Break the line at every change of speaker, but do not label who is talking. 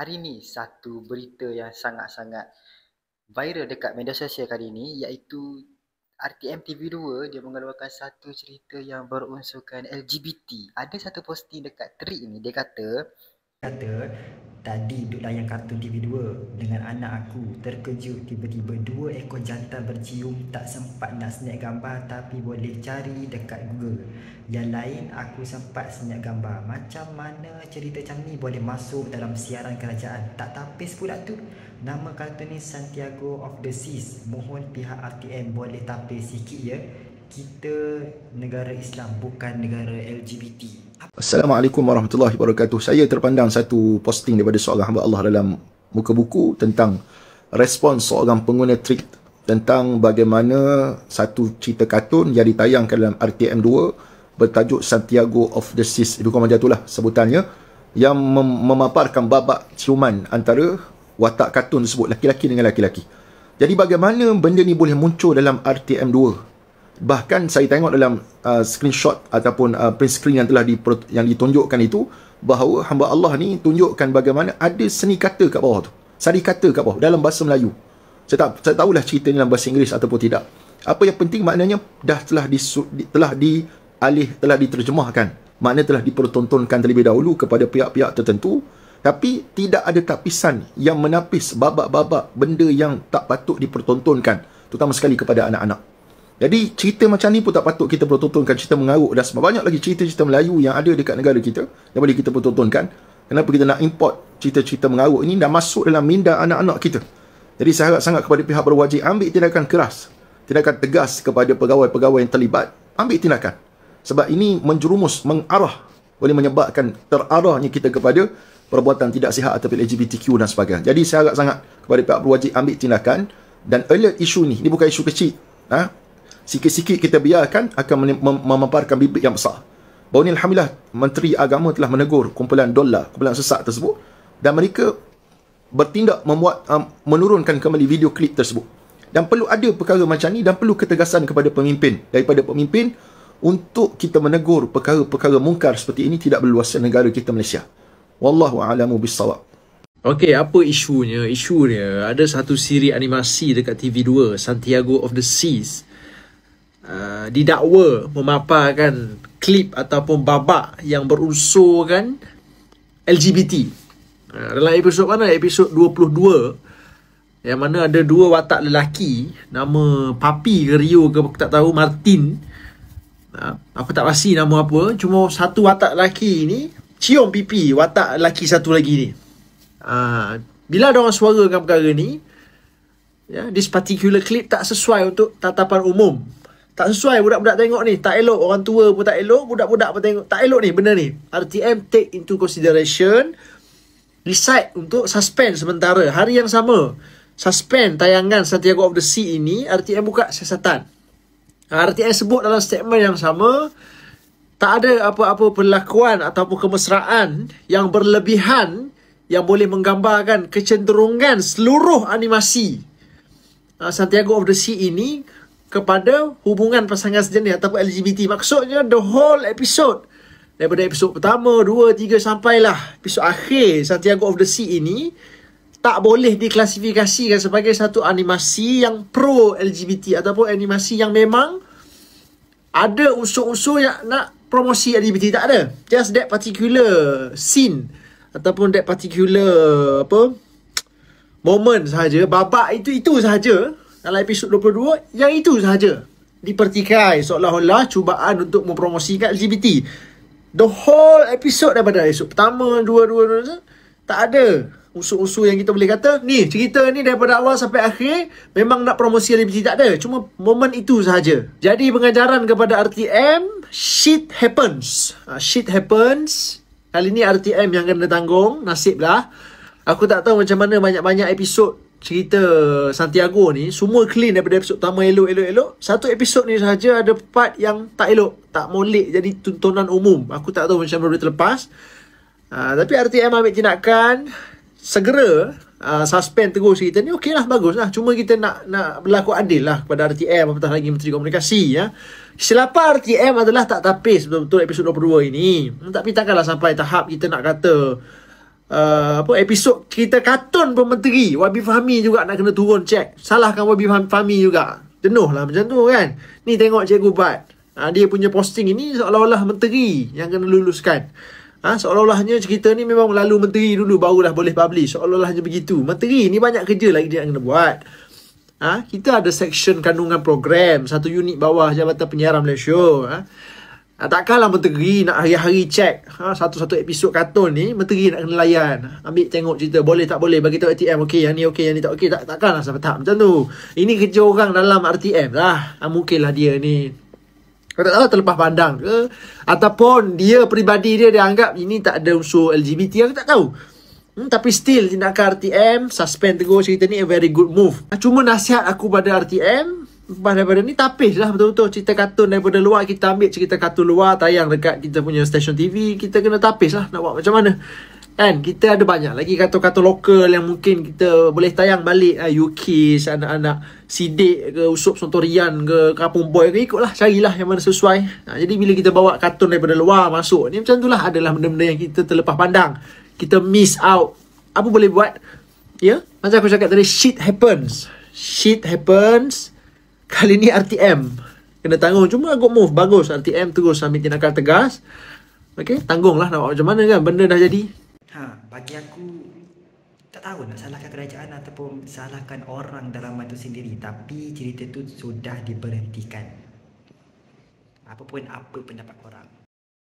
Hari ni satu berita yang sangat-sangat viral dekat media sosial kali ini, iaitu RTM TV2 dia mengeluarkan satu cerita yang berunsurkan LGBT. Ada satu posting dekat Thread ni, dia kata
tadi duduk layan kartun TV2 dengan anak aku, terkejut tiba-tiba 2 ekor jantan bercium. Tak sempat nak snap gambar tapi boleh cari dekat Google. Yang lain aku sempat snap gambar. Macam mana cerita macam ni boleh masuk dalam siaran kerajaan? Tak tapis pula tu. Nama kartun ni Santiago of the Seas. Mohon pihak RTM boleh tapis sikit ya. Kita negara Islam, bukan negara LGBT.
Assalamualaikum warahmatullahi wabarakatuh. Saya terpandang satu posting daripada seorang hamba Allah dalam muka buku tentang respons seorang pengguna Thread tentang bagaimana satu cerita kartun yang ditayangkan dalam RTM2 bertajuk Santiago of the Seas, lebih kurang macam itulah sebutannya, yang memaparkan babak ciuman antara watak kartun tersebut, laki-laki dengan laki-laki. Jadi bagaimana benda ni boleh muncul dalam RTM2? Bahkan saya tengok dalam screenshot ataupun print screen yang ditunjukkan itu, bahawa hamba Allah ni tunjukkan bagaimana ada seni kata kat bawah tu. Sari kata kat bawah dalam bahasa Melayu. Saya tahulah cerita ni dalam bahasa Inggeris ataupun tidak. Apa yang penting maknanya telah diterjemahkan. Maknanya telah dipertontonkan terlebih dahulu kepada pihak-pihak tertentu, tapi tidak ada tapisan yang menapis babak-babak benda yang tak patut dipertontonkan, terutama sekali kepada anak-anak. Jadi cerita macam ni pun tak patut kita pertontonkan, cerita mengarut dan banyak lagi cerita-cerita Melayu yang ada dekat negara kita yang boleh kita pertontonkan. Kenapa kita nak import cerita-cerita mengarut ini dan masuk dalam minda anak-anak kita? Jadi saya harap sangat kepada pihak berwajib ambil tindakan keras, tindakan tegas kepada pegawai-pegawai yang terlibat. Ambil tindakan. Sebab ini menjerumus, mengarah, boleh menyebabkan terarahnya kita kepada perbuatan tidak sihat ataupun LGBTQ dan sebagainya. Jadi saya harap sangat kepada pihak berwajib ambil tindakan dan alert isu ni. Ini bukan isu kecil. Sikit-sikit kita biarkan akan memaparkan bibit yang besar. Baru ni alhamdulillah Menteri Agama telah menegur kumpulan kumpulan sesat tersebut, dan mereka bertindak menurunkan kembali video klip tersebut. Dan perlu ada perkara macam ni dan perlu ketegasan daripada pemimpin untuk kita menegur perkara-perkara mungkar seperti ini tidak berluasan negara kita Malaysia. Wallahu a'lamu bissawab.
Okey, apa isunya? Isunya ada satu siri animasi dekat TV2, Santiago of the Seas. Didakwa memaparkan klip ataupun babak yang berunsurkan LGBT. Dalam episod mana? Episod 22, yang mana ada 2 watak lelaki, nama Papi ke Rio ke aku tak tahu, Martin. Aku tak pasti nama apa. Cuma satu watak lelaki ni cium pipi watak lelaki satu lagi ni. Bila ada orang suarakan perkara ni, this particular clip tak sesuai untuk tatapan umum. Tak sesuai, budak-budak tengok ni tak elok, orang tua pun tak elok, budak-budak pun tengok tak elok ni benda ni. RTM take into consideration, decide untuk suspend sementara. Hari yang sama suspend tayangan Santiago of the Sea ini, RTM buka siasatan. RTM sebut dalam statement yang sama, tak ada apa-apa perlakuan ataupun kemesraan yang berlebihan yang boleh menggambarkan kecenderungan seluruh animasi Santiago of the Sea ini kepada hubungan pasangan sejenis ataupun LGBT. Maksudnya the whole episode, daripada episod pertama, 2, 3 sampailah episod akhir Santiago of the Sea ini tak boleh diklasifikasikan sebagai satu animasi yang pro LGBT ataupun animasi yang memang ada unsur-unsur yang nak promosi LGBT. Tak ada. Just that particular scene ataupun that particular moment sahaja, babak itu sahaja dalam episod 22, yang itu sahaja dipertikai seolah-olah cubaan untuk mempromosikan LGBT. The whole episode daripada episod pertama, 2 tak ada unsur-unsur yang kita boleh kata ni cerita ni daripada awal sampai akhir memang nak promosi LGBT. Tak ada. Cuma momen itu sahaja. Jadi pengajaran kepada RTM, shit happens. Shit happens. Kali ni RTM yang kena tanggung, nasib lah. Aku tak tahu macam mana banyak-banyak episod cerita Santiago ni semua clean daripada episod pertama, elok. Satu episod ni sahaja ada part yang tak elok, tak molek jadi tontonan umum. Aku tak tahu macam mana boleh terlepas. Tapi RTM ambil tindakan segera, suspend terus cerita ni. Okey lah, bagus lah. Cuma kita nak berlaku adil lah kepada RTM, apatah lagi Menteri Komunikasi. Kesilapan RTM adalah tak tapis betul-betul episod 22 ini. Tapi takkanlah sampai tahap kita nak kata episod cerita kartun pun menteri. Wabi Fahmi juga nak kena turun check. Salahkan Wabi Fahmi juga. Jenuh lah macam tu kan. Ni tengok Cikgu Bat, dia punya posting ini seolah-olah menteri yang kena luluskan. Seolah-olahnya cerita ni memang lalu menteri dulu barulah boleh publish. Seolah-olahnya begitu. Menteri ni banyak kerja lagi dia yang kena buat. Kita ada section kandungan program, satu unit bawah Jabatan Penyiaran Malaysia. Takkanlah menteri nak hari-hari check satu-satu episod kartun ni. Menteri nak kena layan, ambil tengok cerita, boleh tak boleh, bagi tahu RTM, okey yang ni okey, yang ni tak okey. Takkanlah sampai tahap macam tu. Ini kerja orang dalam RTM lah. Mungkinlah dia ni, kau tak tahu, terlepas pandang ke, ataupun dia peribadi dia anggap ini tak ada unsur LGBT, aku tak tahu. Tapi still tindakan RTM suspend terus cerita ni a very good move. Cuma nasihat aku pada RTM daripada ni, tapis lah betul-betul cerita kartun daripada luar. Kita ambil cerita kartun luar, tayang dekat kita punya stesen TV. Kita kena tapis lah nak buat macam mana kan. Kita ada banyak lagi kartun-kartun lokal yang mungkin kita boleh tayang balik. UKIS, anak-anak Sidik ke, Usup Sontorian ke, Kampung Boy ke, ikutlah, carilah yang mana sesuai. Jadi bila kita bawa kartun daripada luar masuk ni, macam tu lah, adalah benda-benda yang kita terlepas pandang, kita miss out. Apa boleh buat? Ya, macam aku cakap tadi, shit happens. Kali ni RTM kena tanggung. Cuma good move, bagus. RTM terus ambil tindakan tegas. Okay, tanggunglah nak buat macam mana kan. Benda dah jadi.
Bagi aku, tak tahu nak salahkan kerajaan ataupun salahkan orang dalam itu sendiri. Tapi cerita tu sudah diberhentikan. Apa pendapat korang?